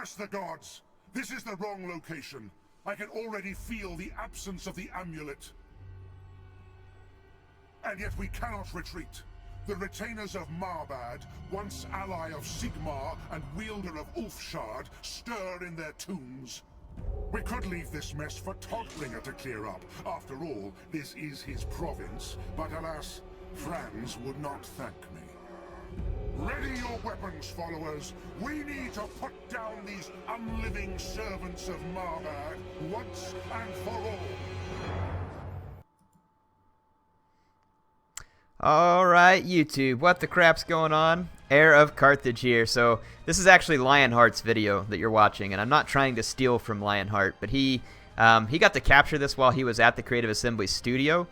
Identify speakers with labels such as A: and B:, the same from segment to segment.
A: Curse the gods! This is the wrong location. I can already feel the absence of the amulet. And yet we cannot retreat. The retainers of Marbad, once ally of Sigmar and wielder of Ulfshard, stir in their tombs. We could leave this mess for Todbringer to clear up. After all, this is his province. But alas, Franz would not thank me. Ready your weapons, followers. We need to put down these unliving servants of Marbad once and for all.
B: Alright, YouTube, what the crap's going on? HeirofCarthage here. So, this is actually Lionheart's video that you're watching, and I'm not trying to steal from Lionheart, but he got to capture this while he was at the Creative Assembly studio.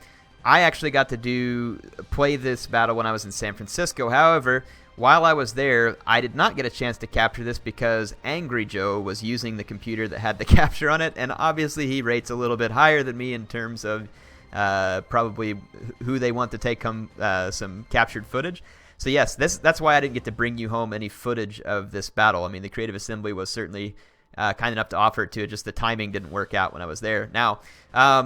B: I actually got to play this battle when I was in San Francisco. However, while I was there, I did not get a chance to capture this because Angry Joe was using the computer that had the capture on it, and obviously he rates a little bit higher than me in terms of probably who they want to take some captured footage. So yes, that's why I didn't get to bring you home any footage of this battle. I mean, the Creative Assembly was certainly kind enough to offer it to it, just the timing didn't work out when I was there. Now,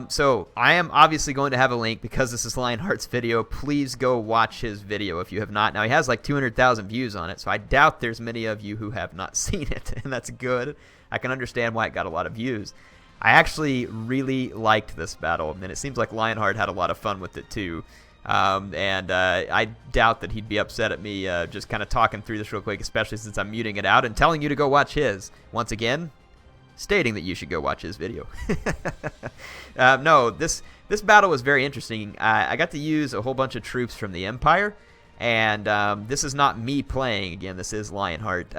B: so I am obviously going to have a link because this is Lionheart's video. Please go watch his video if you have not. Now, he has like 200,000 views on it, so I doubt there's many of you who have not seen it, and that's good. I can understand why it got a lot of views. I actually really liked this battle, and it seems like Lionheart had a lot of fun with it too. I doubt that he'd be upset at me just kind of talking through this real quick, especially since I'm muting it out and telling you to go watch his. Once again, stating that you should go watch his video. No, this battle was very interesting. I got to use a whole bunch of troops from the Empire, and this is not me playing. Again, this is Lionheart.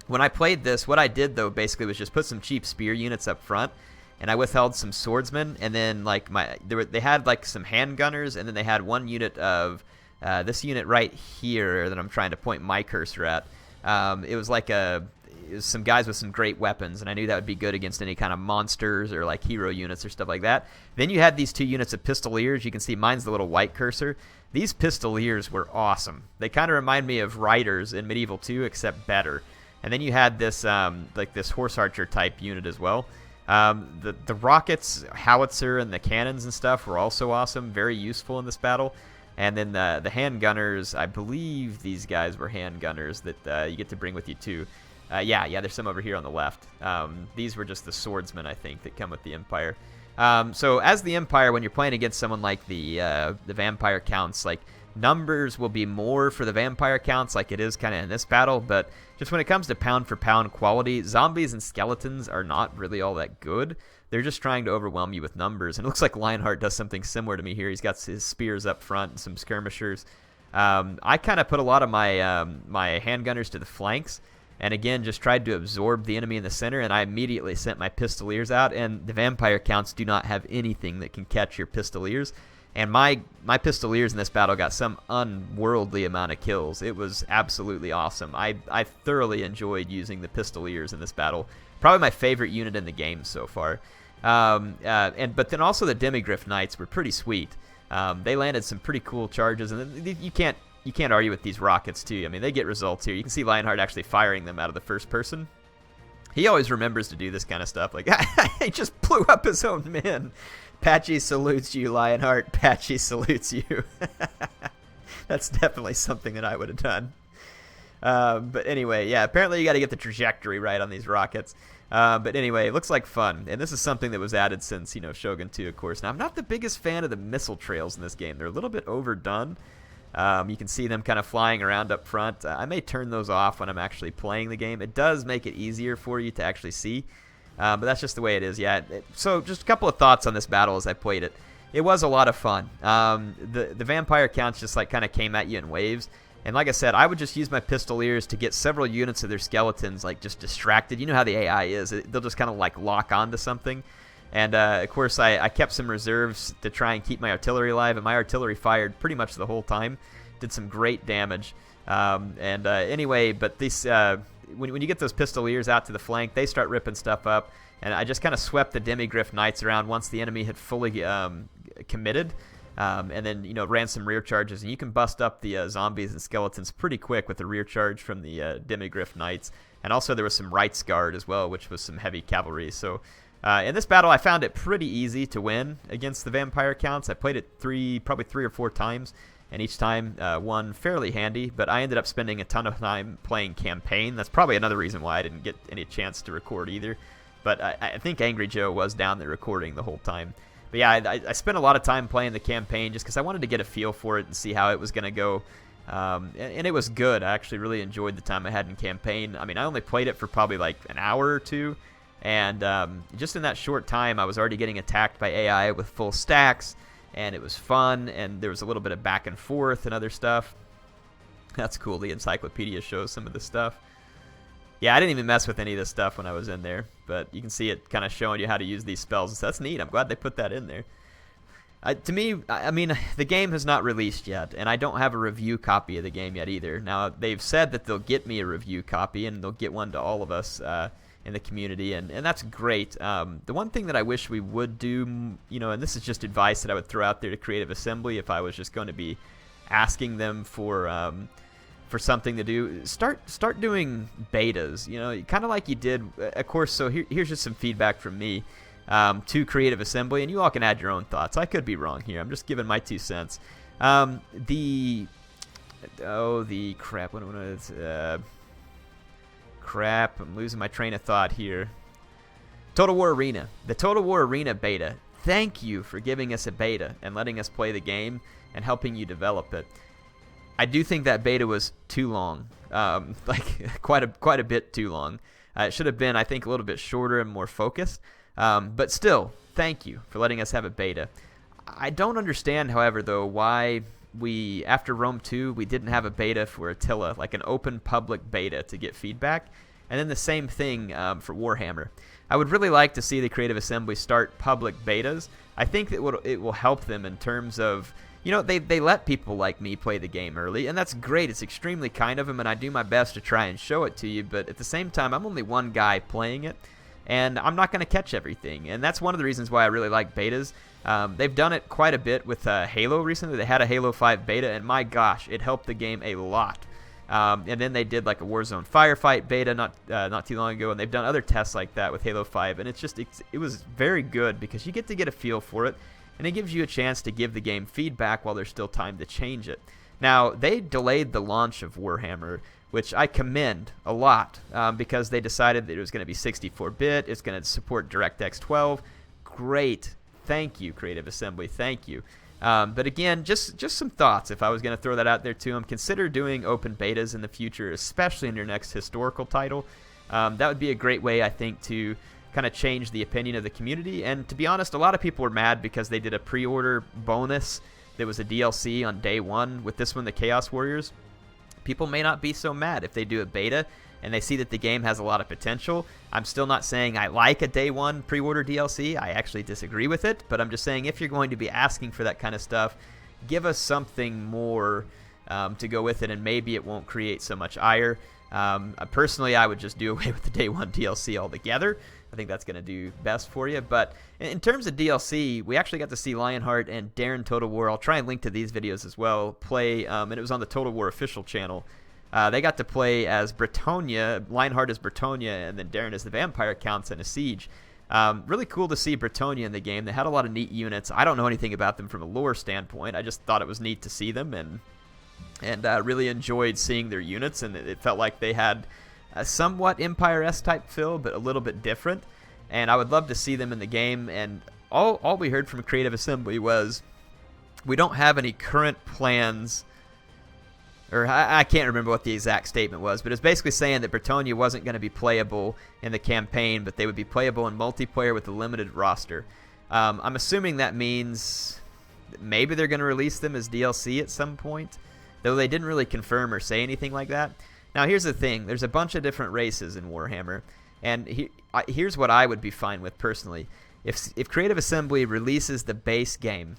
B: When I played this, what I did, though, basically was just put some cheap spear units up front, and I withheld some swordsmen, and then like they had like some handgunners, and then they had one unit of this unit right here that I'm trying to point my cursor at. It was like some guys with some great weapons, and I knew that would be good against any kind of monsters or like hero units or stuff like that. Then you had these two units of pistoliers. You can see mine's the little white cursor. These pistoliers were awesome. They kind of remind me of riders in Medieval 2, except better. And then you had this like this horse archer type unit as well. The rockets, howitzer, and the cannons and stuff were also awesome, very useful in this battle. And then the handgunners, I believe these guys were handgunners that you get to bring with you too. Yeah, there's some over here on the left. These were just the swordsmen, I think, that come with the Empire. So as the Empire, when you're playing against someone like the Vampire Counts, like numbers will be more for the Vampire Counts like it is kind of in this battle, but just when it comes to pound for pound quality, zombies and skeletons are not really all that good. They're just trying to overwhelm you with numbers, and it looks like Lionheart does something similar to me here. He's got his spears up front and some skirmishers. I kind of put a lot of my my handgunners to the flanks, and again just tried to absorb the enemy in the center, and I immediately sent my pistoliers out, and the Vampire Counts do not have anything that can catch your pistoliers. And my pistoliers in this battle got some unworldly amount of kills. It was absolutely awesome. I thoroughly enjoyed using the pistoliers in this battle. Probably my favorite unit in the game so far. But then also the Demigryph Knights were pretty sweet. They landed some pretty cool charges, and you can't argue with these rockets too. I mean, they get results here. You can see Lionheart actually firing them out of the first person. He always remembers to do this kind of stuff. Like, he just blew up his own men. Patchy salutes you, Lionheart. Patchy salutes you. That's definitely something that I would have done. But anyway, yeah, apparently you got to get the trajectory right on these rockets. But anyway, it looks like fun. And this is something that was added since, Shogun 2, of course. Now, I'm not the biggest fan of the missile trails in this game. They're a little bit overdone. You can see them kind of flying around up front. I may turn those off when I'm actually playing the game. It does make it easier for you to actually see. But that's just the way it is, yeah. So just a couple of thoughts on this battle as I played it. It was a lot of fun. The Vampire Counts just like kind of came at you in waves. And like I said, I would just use my pistoliers to get several units of their skeletons like just distracted. You know how the AI is. They'll just kind of like lock onto something. And of course, I kept some reserves to try and keep my artillery alive. And my artillery fired pretty much the whole time. Did some great damage. Anyway, but these... When you get those pistoliers out to the flank, they start ripping stuff up, and I just kind of swept the Demigryph Knights around once the enemy had fully committed. and then ran some rear charges, and you can bust up the zombies and skeletons pretty quick with the rear charge from the Demigryph Knights. And also there was some Rights Guard as well, which was some heavy cavalry. So in this battle, I found it pretty easy to win against the vampire counts. I played it probably three or four times, and each time won fairly handy. But I ended up spending a ton of time playing campaign. That's probably another reason why I didn't get any chance to record either. But I think Angry Joe was down there recording the whole time. But yeah, I spent a lot of time playing the campaign just because I wanted to get a feel for it and see how it was going to go. And it was good. I actually really enjoyed the time I had in campaign. I mean, I only played it for probably like an hour or two. And just in that short time, I was already getting attacked by AI with full stacks. And it was fun. And there was a little bit of back and forth and other stuff. That's cool. The encyclopedia shows some of the stuff. Yeah, I didn't even mess with any of this stuff when I was in there. But you can see it kind of showing you how to use these spells. So that's neat. I'm glad they put that in there. To me, I mean, the game has not released yet, and I don't have a review copy of the game yet either. Now, they've said that they'll get me a review copy, and they'll get one to all of us in the community, and that's great. The one thing that I wish we would do, and this is just advice that I would throw out there to Creative Assembly if I was just going to be asking them for something to do, start doing betas, kind of like you did, of course. So here's just some feedback from me. To Creative Assembly, and you all can add your own thoughts. I could be wrong here. I'm just giving my 2 cents. The crap. Crap. I'm losing my train of thought here. Total War Arena. The Total War Arena beta. Thank you for giving us a beta and letting us play the game and helping you develop it. I do think that beta was too long. Like quite a bit too long. It should have been, I think, a little bit shorter and more focused. But still, thank you for letting us have a beta. I don't understand, however, though, why after Rome 2, we didn't have a beta for Attila, like an open public beta to get feedback. And then the same thing for Warhammer. I would really like to see the Creative Assembly start public betas. I think that it will help them in terms of, they let people like me play the game early, and that's great. It's extremely kind of them, and I do my best to try and show it to you. But at the same time, I'm only one guy playing it. And I'm not going to catch everything. And that's one of the reasons why I really like betas. They've done it quite a bit with Halo recently. They had a Halo 5 beta, and my gosh, it helped the game a lot. And then they did like a Warzone Firefight beta not too long ago, and they've done other tests like that with Halo 5. And it was very good because you get to get a feel for it, and it gives you a chance to give the game feedback while there's still time to change it. Now, they delayed the launch of Warhammer, which I commend a lot because they decided that it was going to be 64-bit. It's going to support DirectX 12. Great. Thank you, Creative Assembly. Thank you. But again, just some thoughts. If I was going to throw that out there to them, consider doing open betas in the future, especially in your next historical title. That would be a great way, I think, to kind of change the opinion of the community. And to be honest, a lot of people were mad because they did a pre-order bonus that was a DLC on day one. With this one, the Chaos Warriors. People may not be so mad if they do a beta and they see that the game has a lot of potential. I'm still not saying I like a day one pre-order DLC. I actually disagree with it, but I'm just saying if you're going to be asking for that kind of stuff, give us something more to go with it, and maybe it won't create so much ire. Personally, I would just do away with the day one DLC altogether. I think that's going to do best for you. But in terms of DLC, we actually got to see Lionheart and Darren Total War. I'll try and link to these videos as well. Play, and it was on the Total War official channel. They got to play as Bretonnia. Lionheart as Bretonnia, and then Darren as the Vampire Counts in a siege. Really cool to see Bretonnia in the game. They had a lot of neat units. I don't know anything about them from a lore standpoint. I just thought it was neat to see them, and really enjoyed seeing their units. And it felt like they had a somewhat Empire-esque type feel, but a little bit different. And I would love to see them in the game. And all we heard from Creative Assembly was, we don't have any current plans, or I can't remember what the exact statement was, but it's basically saying that Bretonnia wasn't going to be playable in the campaign, but they would be playable in multiplayer with a limited roster. I'm assuming that means that maybe they're going to release them as DLC at some point, though they didn't really confirm or say anything like that. Now, here's the thing. There's a bunch of different races in Warhammer, and here's what I would be fine with personally. If Creative Assembly releases the base game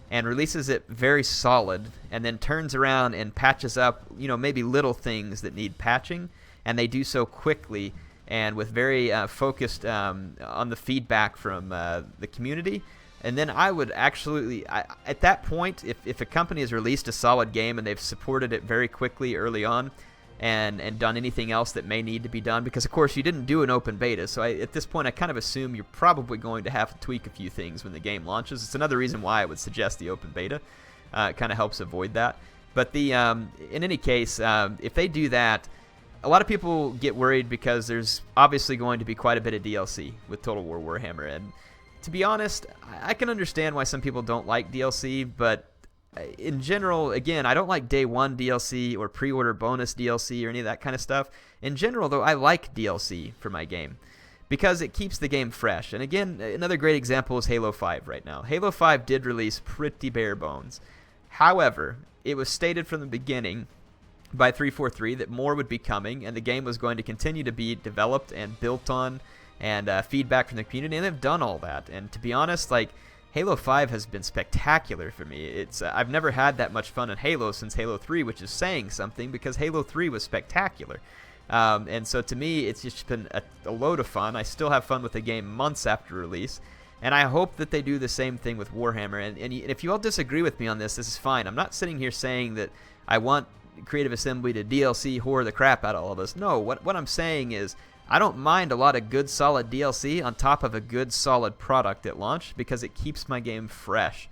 B: and releases it very solid and then turns around and patches up, maybe little things that need patching, and they do so quickly and with very focused on the feedback from the community, And then I would actually, at that point, if a company has released a solid game and they've supported it very quickly early on, and done anything else that may need to be done, because of course you didn't do an open beta, so at this point I kind of assume you're probably going to have to tweak a few things when the game launches. It's another reason why I would suggest the open beta. It kind of helps avoid that. But in any case, if they do that, a lot of people get worried because there's obviously going to be quite a bit of DLC with Total War Warhammer, and to be honest, I can understand why some people don't like DLC, but in general, again, I don't like day one DLC or pre-order bonus DLC or any of that kind of stuff. In general, though, I like DLC for my game because it keeps the game fresh. And again, another great example is Halo 5 right now. Halo 5 did release pretty bare bones. However, it was stated from the beginning by 343 that more would be coming, and the game was going to continue to be developed and built on, and feedback from the community, and they've done all that. And to be honest, like, Halo 5 has been spectacular for me. It's I've never had that much fun in Halo since Halo 3, which is saying something because Halo 3 was spectacular. And so to me, it's just been a load of fun. I still have fun with the game months after release, and I hope that they do the same thing with Warhammer. And if you all disagree with me on this is fine. I'm not sitting here saying that I want Creative Assembly to DLC whore the crap out of all of us. No, what I'm saying is I don't mind a lot of good solid DLC on top of a good solid product at launch because it keeps my game fresh.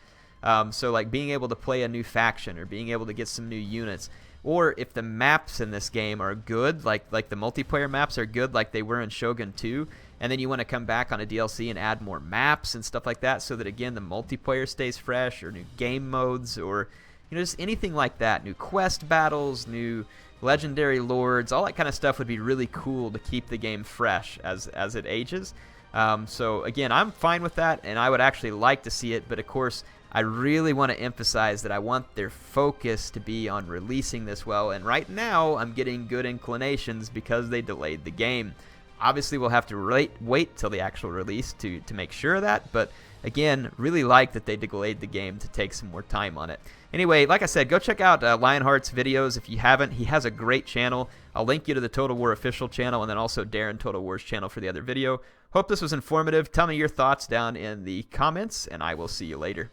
B: So like being able to play a new faction or being able to get some new units, or if the maps in this game are good, like the multiplayer maps are good like they were in Shogun 2, and then you want to come back on a DLC and add more maps and stuff like that so that again the multiplayer stays fresh, or new game modes, or just anything like that, new quest battles, new legendary lords, all that kind of stuff would be really cool to keep the game fresh as it ages. So again, I'm fine with that, and I would actually like to see it, but of course I really want to emphasize that I want their focus to be on releasing this well, and right now I'm getting good inclinations because they delayed the game. Obviously we'll have to wait till the actual release to make sure of that, but again, really like that they delayed the game to take some more time on it. Anyway, like I said, go check out Lionheart's videos if you haven't. He has a great channel. I'll link you to the Total War official channel and then also Darren Total War's channel for the other video. Hope this was informative. Tell me your thoughts down in the comments, and I will see you later.